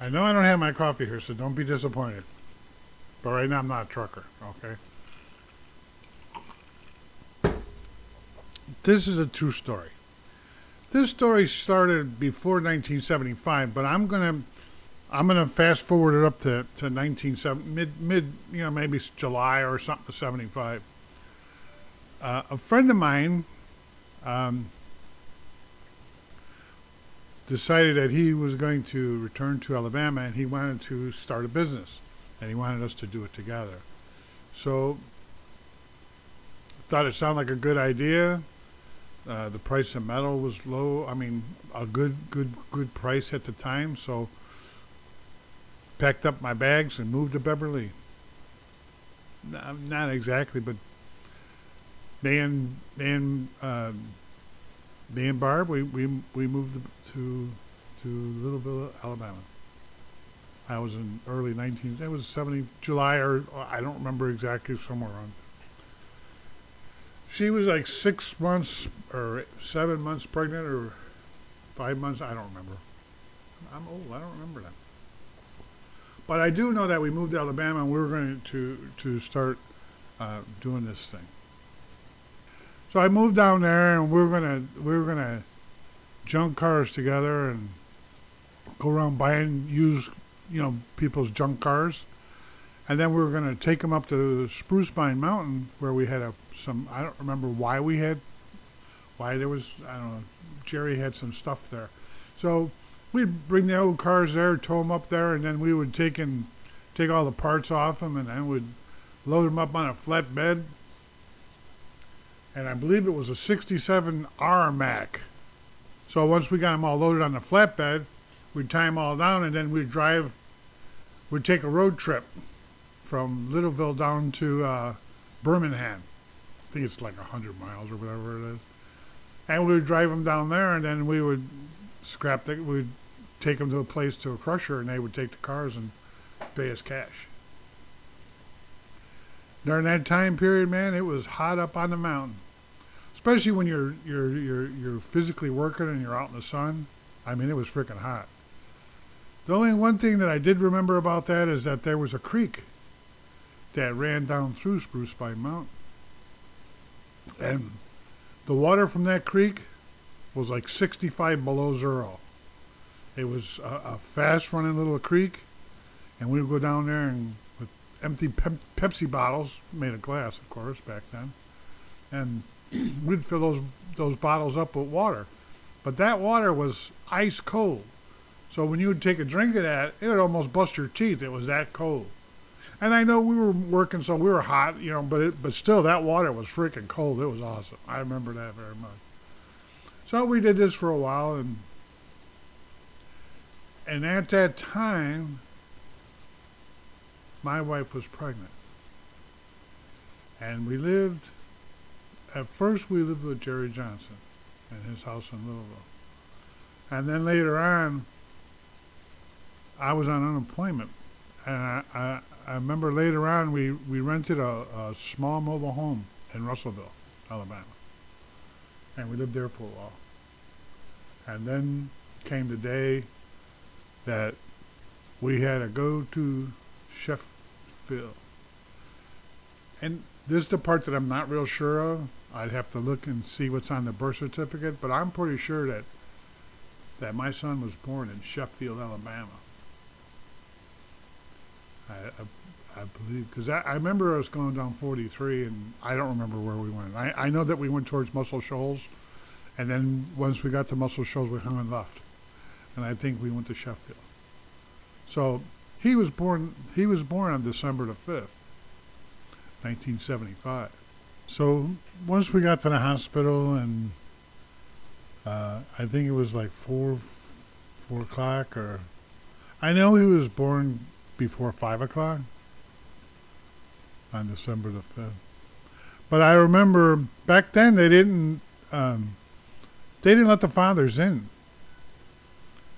I know I don't have my coffee here, so don't be disappointed. But right now I'm not a trucker, okay? This is a true story. This story started before 1975, but I'm gonna fast forward it up to 1970 mid maybe July or something to 75. A friend of mine um, decided that he was going to return to Alabama and he wanted to start a business and he wanted us to do it together. So thought it sounded like a good idea. The price of metal was low. I mean, a good price at the time. So packed up my bags and moved to Beverly. Not exactly, but me and me and me and Barb, we moved to Littleville, Alabama. I was in early 19. It was 70 July or I don't remember exactly, somewhere on. She was like 6 months or 7 months pregnant or 5 months. I don't remember. I'm old. I don't remember that. But I do know that we moved to Alabama and we were going to start doing this thing. So I moved down there and we were gonna junk cars together and go around buying used people's junk cars, and then we were gonna take them up to Spruce Pine Mountain where we had some. I don't remember why there was, I don't know. Jerry had some stuff there, so we'd bring the old cars there, tow them up there, and then we would take all the parts off them, and then we'd load them up on a flatbed. And I believe it was a 67 R Mac. So once we got them all loaded on the flatbed, we'd tie them all down, and then we'd take a road trip from Littleville down to Birmingham. I think it's like 100 miles or whatever it is. And we would drive them down there, and then we would we'd take them to a place, to a crusher, and they would take the cars and pay us cash. During that time period, man, it was hot up on the mountain. Especially when you're physically working and you're out in the sun. I mean, it was freaking hot. The only one thing that I did remember about that is that there was a creek that ran down through Spruce Pine Mountain. And the water from that creek was like 65 below zero. It was a fast running little creek, and we would go down there and with empty Pepsi bottles, made of glass, of course, back then, and we'd fill those bottles up with water. But that water was ice cold. So when you would take a drink of that, it would almost bust your teeth. It was that cold. And I know we were working, so we were hot, but still, that water was freaking cold. It was awesome. I remember that very much. So we did this for a while, and at that time, my wife was pregnant. And at first we lived with Jerry Johnson in his house in Louisville. And then later on, I was on unemployment. And I remember later on we rented a small mobile home in Russellville, Alabama. And we lived there for a while. And then came the day that we had to go to Sheffield. And this is the part that I'm not real sure of. I'd have to look and see what's on the birth certificate, but I'm pretty sure that my son was born in Sheffield, Alabama. I believe, because I remember us going down 43, and I don't remember where we went. I know that we went towards Muscle Shoals, and then once we got to Muscle Shoals, we hung and left. And I think we went to Sheffield. So he was born on December the 5th, 1975. So once we got to the hospital, and I think it was like 4 o'clock, or I know he was born before 5 o'clock on December the 5th. But I remember back then they didn't let the fathers in.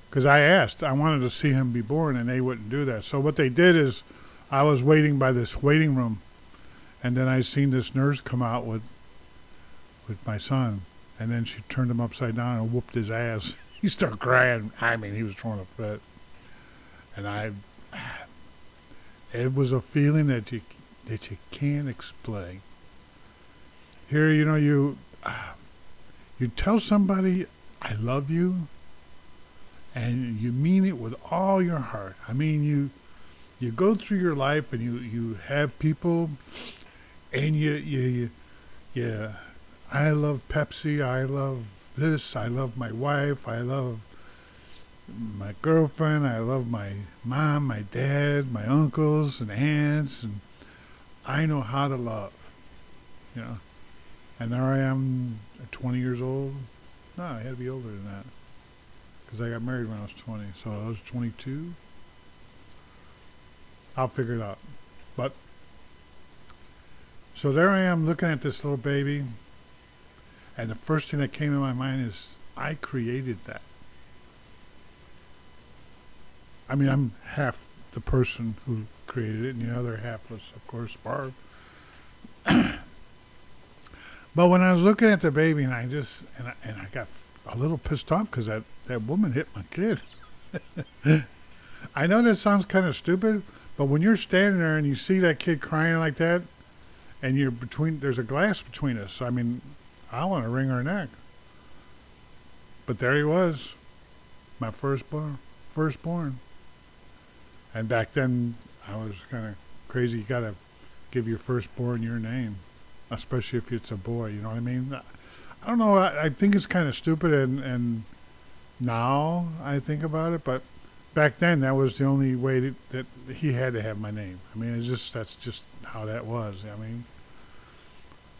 Because I wanted to see him be born, and they wouldn't do that. So what they did is, I was waiting by this waiting room, and then I seen this nurse come out with my son, and then she turned him upside down and whooped his ass. He started crying. I mean, he was throwing a fit. And it was a feeling that you can't explain. Here, you tell somebody, "I love you," and you mean it with all your heart. I mean, you go through your life and you have people, and you I love Pepsi, I love this, I love my wife, I love my girlfriend, I love my mom, my dad, my uncles and aunts, and I know how to love, you know. And there I am at 20 years old. No, I had to be older than that because I got married when I was 20, so I was 22. I'll figure it out. But so there I am looking at this little baby, and the first thing that came to my mind is I created that. I mean, I'm half the person who created it, and the other half was, of course, Barb. But when I was looking at the baby, and I got a little pissed off because that woman hit my kid. I know that sounds kind of stupid, but when you're standing there and you see that kid crying like that, and there's a glass between us. I mean, I want to wring her neck. But there he was, my firstborn. And back then, I was kind of crazy. You got to give your firstborn your name, especially if it's a boy. You know what I mean? I don't know. I think it's kind of stupid, and now I think about it, but back then that was the only way that he had to have my name. I mean, that's just how that was. I mean,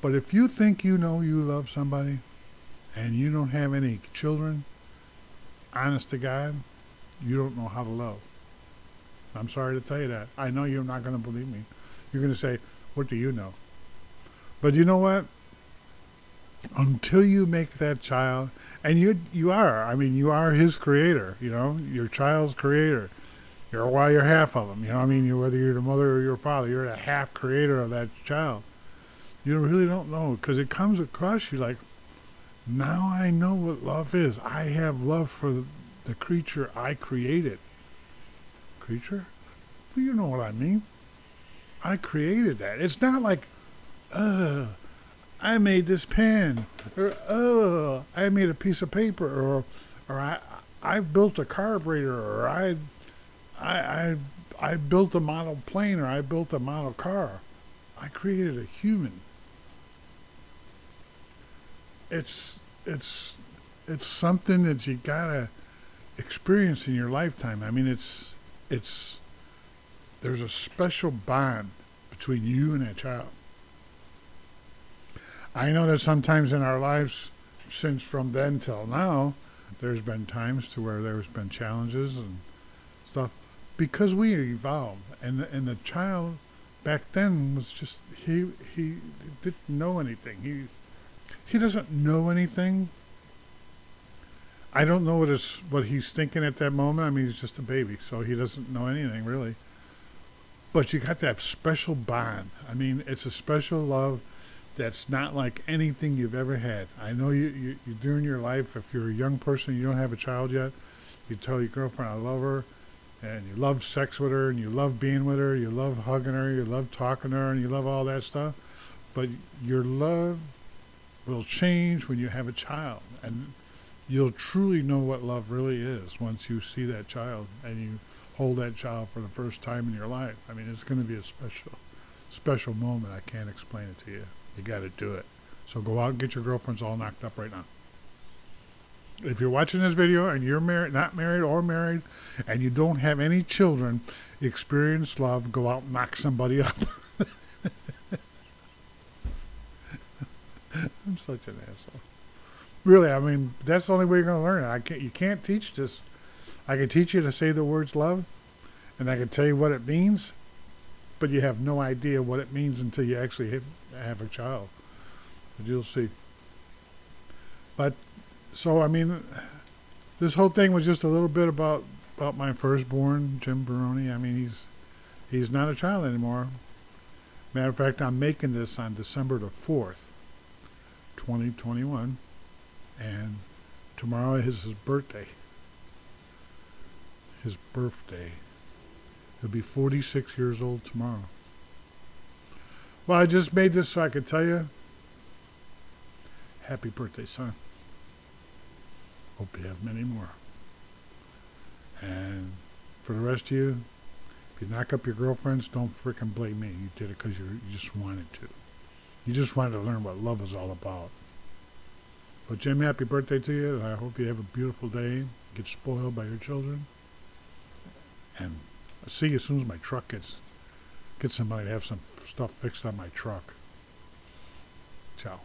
but if you think you love somebody, and you don't have any children, honest to God, you don't know how to love. I'm sorry to tell you that. I know you're not going to believe me. You're going to say, "What do you know?" But you know what? Until you make that child, and you are. I mean, you are his creator. You know, your child's creator. You're half of him. You know, I mean, whether you're the mother or your father, you're the half creator of that child. You really don't know, because it comes across you like, now I know what love is. I have love for the creature I created. Creature? Well, you know what I mean. I created that. It's not like, I made this pen, or I made a piece of paper, or I built a carburetor, or I built a model plane, or I built a model car. I created a human. It's something that you gotta experience in your lifetime. I mean, there's a special bond between you and that child. I know that sometimes in our lives, since from then till now, there's been times to where there's been challenges and stuff, because we evolved, and the child back then was just he didn't know anything. He doesn't know anything. I don't know what he's thinking at that moment. I mean, he's just a baby, so he doesn't know anything really. But you got that special bond. I mean, it's a special love that's not like anything you've ever had. I know you during your life, if you're a young person, you don't have a child yet, you tell your girlfriend, "I love her," and you love sex with her, and you love being with her, you love hugging her, you love talking to her, and you love all that stuff. But your love will change when you have a child, and you'll truly know what love really is once you see that child and you hold that child for the first time in your life. I mean, it's going to be a special moment. I can't explain it to you. You got to do it. So go out and get your girlfriends all knocked up right now. If you're watching this video and you're not married or married, and you don't have any children, experience love, go out and knock somebody up. I'm such an asshole. Really, I mean, that's the only way you're going to learn it. You can't teach this. I can teach you to say the words love, and I can tell you what it means, but you have no idea what it means until you actually have a child. But you'll see. But, so, I mean, this whole thing was just a little bit about my firstborn, Jim Barone. I mean, he's not a child anymore. Matter of fact, I'm making this on December the 4th, 2021, and tomorrow is his birthday. He'll be 46 years old tomorrow. Well, I just made this so I could tell you, happy birthday, son. Hope you have many more. And for the rest of you, if you knock up your girlfriends, don't frickin' blame me. You did it because you just wanted to. You just wanted to learn what love is all about. But Jim, happy birthday to you. I hope you have a beautiful day. Get spoiled by your children. And I'll see you as soon as my truck gets somebody to have some stuff fixed on my truck. Ciao.